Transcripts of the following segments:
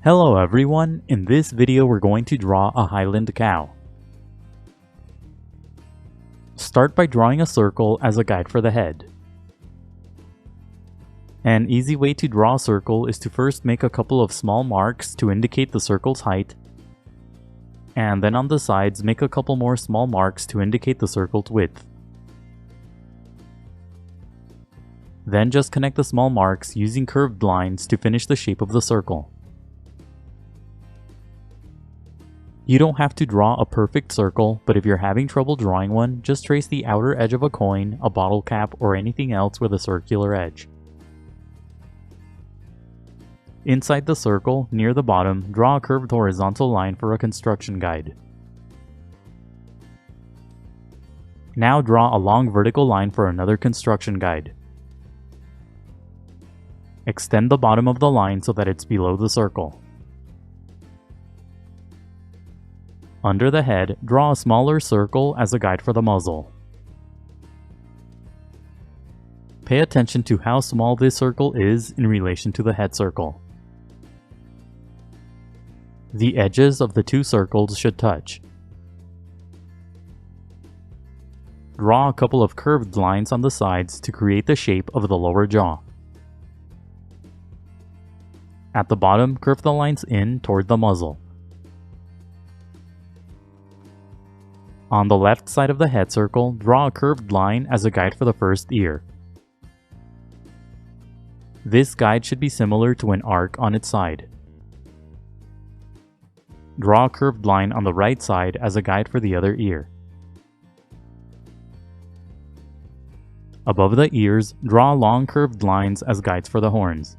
Hello everyone, in this video we're going to draw a Highland cow. Start by drawing a circle as a guide for the head. An easy way to draw a circle is to first make a couple of small marks to indicate the circle's height, and then on the sides make a couple more small marks to indicate the circle's width. Then just connect the small marks using curved lines to finish the shape of the circle. You don't have to draw a perfect circle, but if you're having trouble drawing one, just trace the outer edge of a coin, a bottle cap, or anything else with a circular edge. Inside the circle, near the bottom, draw a curved horizontal line for a construction guide. Now draw a long vertical line for another construction guide. Extend the bottom of the line so that it's below the circle. Under the head, draw a smaller circle as a guide for the muzzle. Pay attention to how small this circle is in relation to the head circle. The edges of the two circles should touch. Draw a couple of curved lines on the sides to create the shape of the lower jaw. At the bottom, curve the lines in toward the muzzle. On the left side of the head circle, draw a curved line as a guide for the first ear. This guide should be similar to an arc on its side. Draw a curved line on the right side as a guide for the other ear. Above the ears, draw long curved lines as guides for the horns.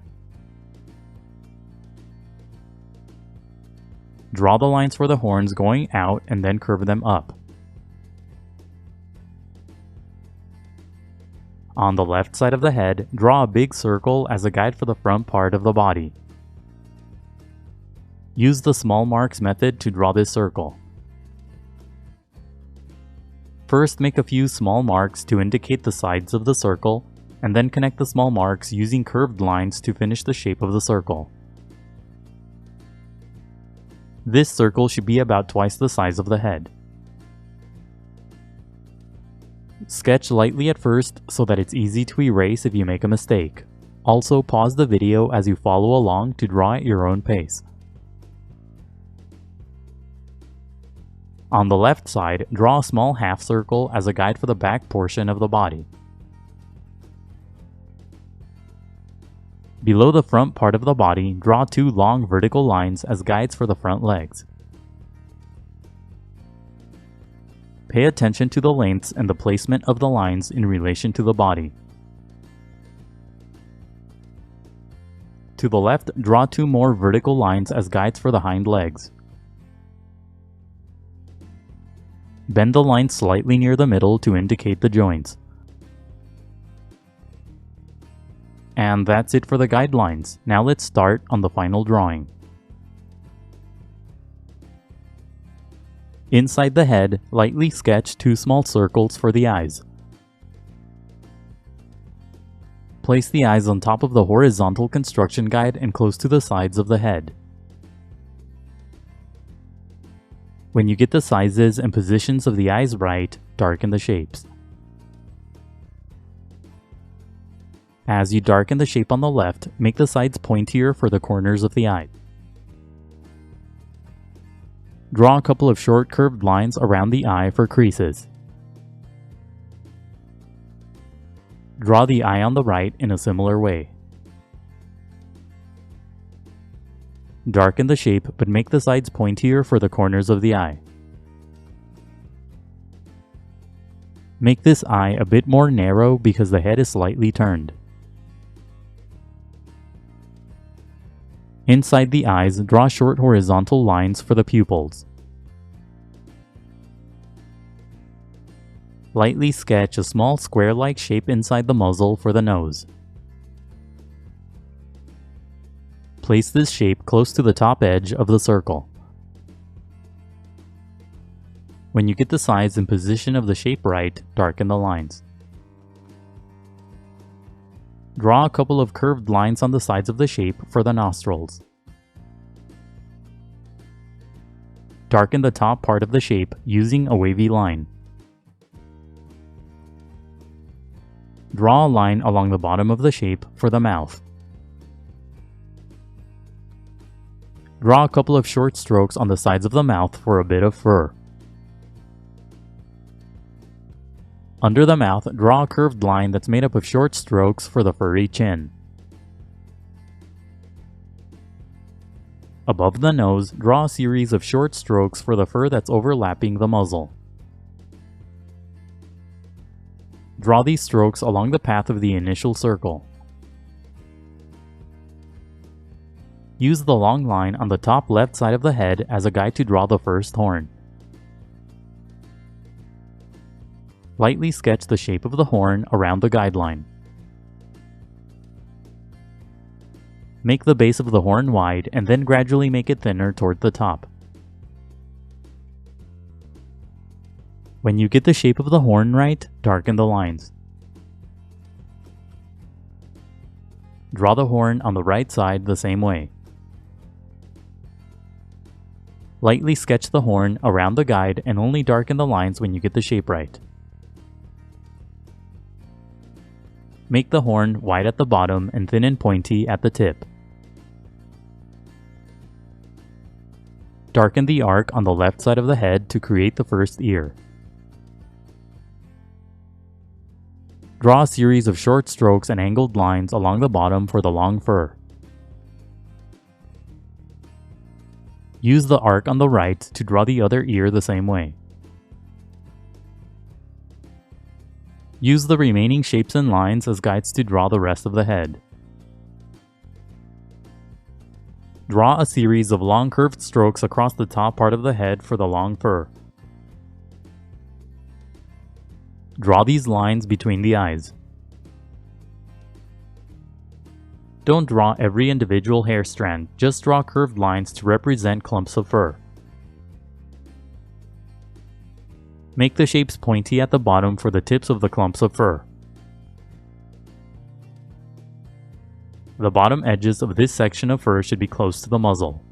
Draw the lines for the horns going out and then curve them up. On the left side of the head, draw a big circle as a guide for the front part of the body. Use the small marks method to draw this circle. First, make a few small marks to indicate the sides of the circle, and then connect the small marks using curved lines to finish the shape of the circle. This circle should be about twice the size of the head. Sketch lightly at first so that it's easy to erase if you make a mistake. Also, pause the video as you follow along to draw at your own pace. On the left side, draw a small half circle as a guide for the back portion of the body. Below the front part of the body, draw two long vertical lines as guides for the front legs. Pay attention to the lengths and the placement of the lines in relation to the body. To the left, draw two more vertical lines as guides for the hind legs. Bend the line slightly near the middle to indicate the joints. And that's it for the guidelines. Now let's start on the final drawing. Inside the head, lightly sketch two small circles for the eyes. Place the eyes on top of the horizontal construction guide and close to the sides of the head. When you get the sizes and positions of the eyes right, darken the shapes. As you darken the shape on the left, make the sides pointier for the corners of the eye. Draw a couple of short curved lines around the eye for creases. Draw the eye on the right in a similar way. Darken the shape, but make the sides pointier for the corners of the eye. Make this eye a bit more narrow because the head is slightly turned. Inside the eyes, draw short horizontal lines for the pupils. Lightly sketch a small square-like shape inside the muzzle for the nose. Place this shape close to the top edge of the circle. When you get the size and position of the shape right, darken the lines. Draw a couple of curved lines on the sides of the shape for the nostrils. darken the top part of the shape using a wavy line. Draw a line along the bottom of the shape for the mouth. Draw a couple of short strokes on the sides of the mouth for a bit of fur. Under the mouth, draw a curved line that's made up of short strokes for the furry chin. Above the nose, draw a series of short strokes for the fur that's overlapping the muzzle. Draw these strokes along the path of the initial circle. Use the long line on the top left side of the head as a guide to draw the first horn. Lightly sketch the shape of the horn around the guideline. Make the base of the horn wide and then gradually make it thinner toward the top. When you get the shape of the horn right, darken the lines. Draw the horn on the right side the same way. Lightly sketch the horn around the guide and only darken the lines when you get the shape right. Make the horn wide at the bottom and thin and pointy at the tip. Darken the arc on the left side of the head to create the first ear. Draw a series of short strokes and angled lines along the bottom for the long fur. Use the arc on the right to draw the other ear the same way. Use the remaining shapes and lines as guides to draw the rest of the head. Draw a series of long curved strokes across the top part of the head for the long fur. Draw these lines between the eyes. Don't draw every individual hair strand, just draw curved lines to represent clumps of fur. Make the shapes pointy at the bottom for the tips of the clumps of fur. The bottom edges of this section of fur should be close to the muzzle.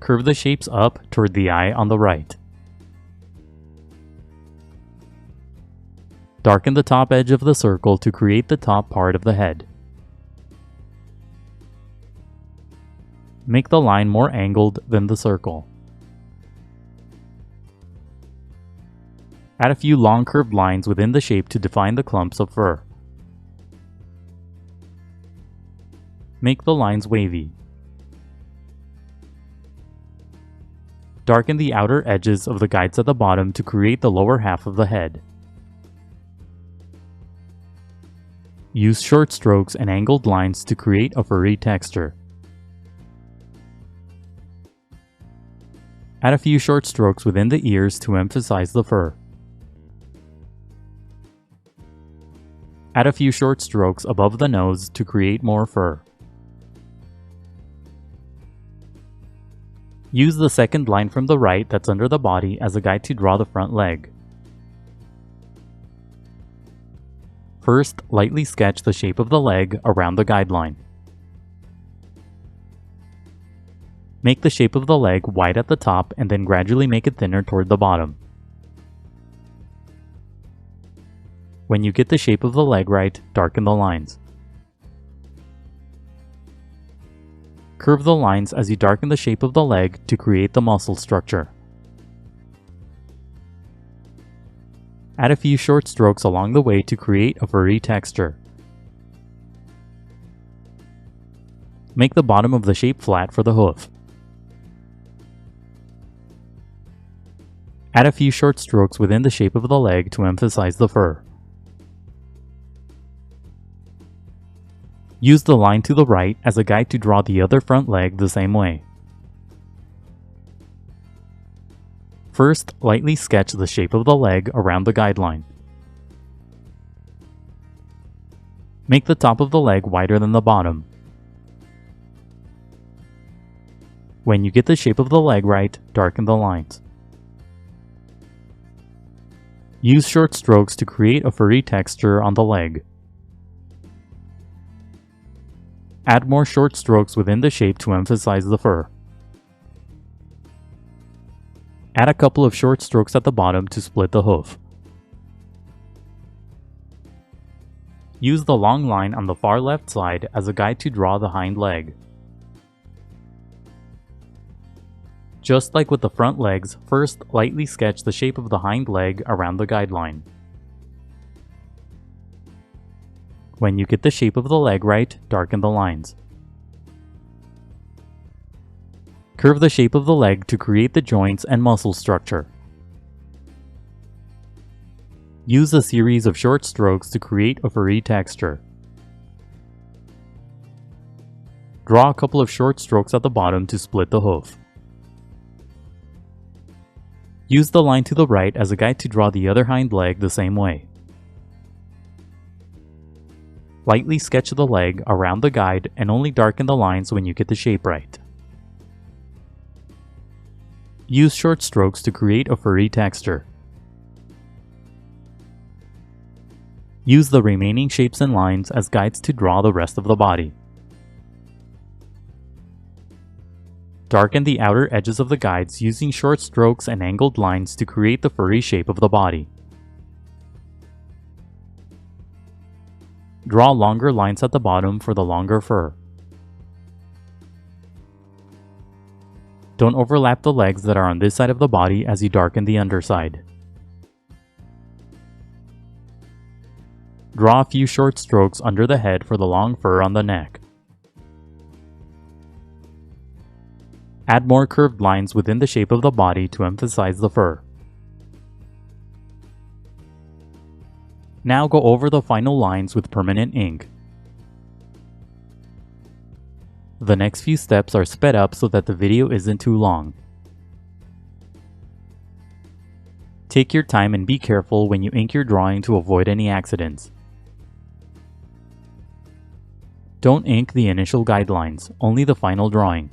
Curve the shapes up toward the eye on the right. Darken the top edge of the circle to create the top part of the head. Make the line more angled than the circle. Add a few long curved lines within the shape to define the clumps of fur. Make the lines wavy. Darken the outer edges of the guides at the bottom to create the lower half of the head. Use short strokes and angled lines to create a furry texture. Add a few short strokes within the ears to emphasize the fur. Add a few short strokes above the nose to create more fur. Use the second line from the right that's under the body as a guide to draw the front leg. First, lightly sketch the shape of the leg around the guideline. Make the shape of the leg wide at the top and then gradually make it thinner toward the bottom. When you get the shape of the leg right, darken the lines. Curve the lines as you darken the shape of the leg to create the muscle structure. Add a few short strokes along the way to create a furry texture. Make the bottom of the shape flat for the hoof. Add a few short strokes within the shape of the leg to emphasize the fur. Use the line to the right as a guide to draw the other front leg the same way. First, lightly sketch the shape of the leg around the guideline. Make the top of the leg wider than the bottom. When you get the shape of the leg right, darken the lines. Use short strokes to create a furry texture on the leg. Add more short strokes within the shape to emphasize the fur. Add a couple of short strokes at the bottom to split the hoof. Use the long line on the far left side as a guide to draw the hind leg. Just like with the front legs, first lightly sketch the shape of the hind leg around the guideline. When you get the shape of the leg right, darken the lines. Curve the shape of the leg to create the joints and muscle structure. Use a series of short strokes to create a furry texture. Draw a couple of short strokes at the bottom to split the hoof. Use the line to the right as a guide to draw the other hind leg the same way. Lightly sketch the leg around the guide and only darken the lines when you get the shape right. Use short strokes to create a furry texture. Use the remaining shapes and lines as guides to draw the rest of the body. Darken the outer edges of the guides using short strokes and angled lines to create the furry shape of the body. Draw longer lines at the bottom for the longer fur. Don't overlap the legs that are on this side of the body as you darken the underside. Draw a few short strokes under the head for the long fur on the neck. Add more curved lines within the shape of the body to emphasize the fur. Now go over the final lines with permanent ink. The next few steps are sped up so that the video isn't too long. Take your time and be careful when you ink your drawing to avoid any accidents. Don't ink the initial guidelines, only the final drawing.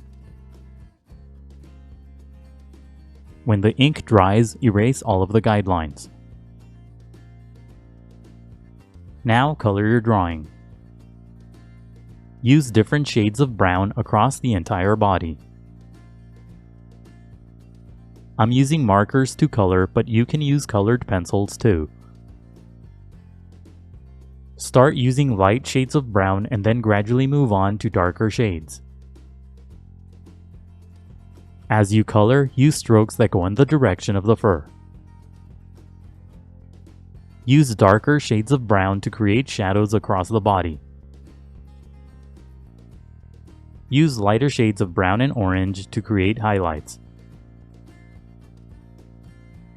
When the ink dries, erase all of the guidelines. Now color your drawing. Use different shades of brown across the entire body. I'm using markers to color, but you can use colored pencils too. Start using light shades of brown and then gradually move on to darker shades. As you color, use strokes that go in the direction of the fur. Use darker shades of brown to create shadows across the body. Use lighter shades of brown and orange to create highlights.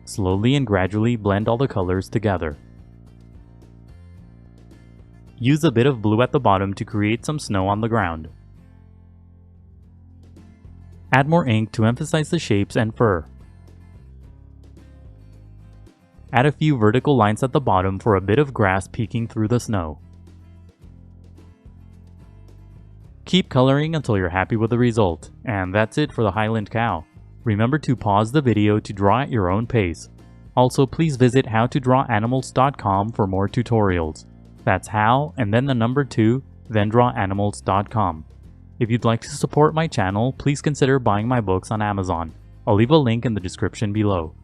Slowly and gradually blend all the colors together. Use a bit of blue at the bottom to create some snow on the ground. Add more ink to emphasize the shapes and fur. Add a few vertical lines at the bottom for a bit of grass peeking through the snow. Keep coloring until you're happy with the result. And that's it for the Highland Cow. Remember to pause the video to draw at your own pace. Also, please visit howtodrawanimals.com for more tutorials. That's how and then the number 2, then drawanimals.com. If you'd like to support my channel, please consider buying my books on Amazon. I'll leave a link in the description below.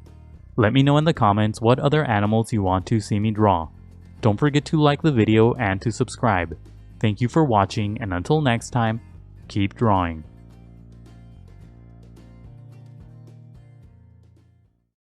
Let me know in the comments what other animals you want to see me draw. Don't forget to like the video and to subscribe. Thank you for watching, and until next time, keep drawing.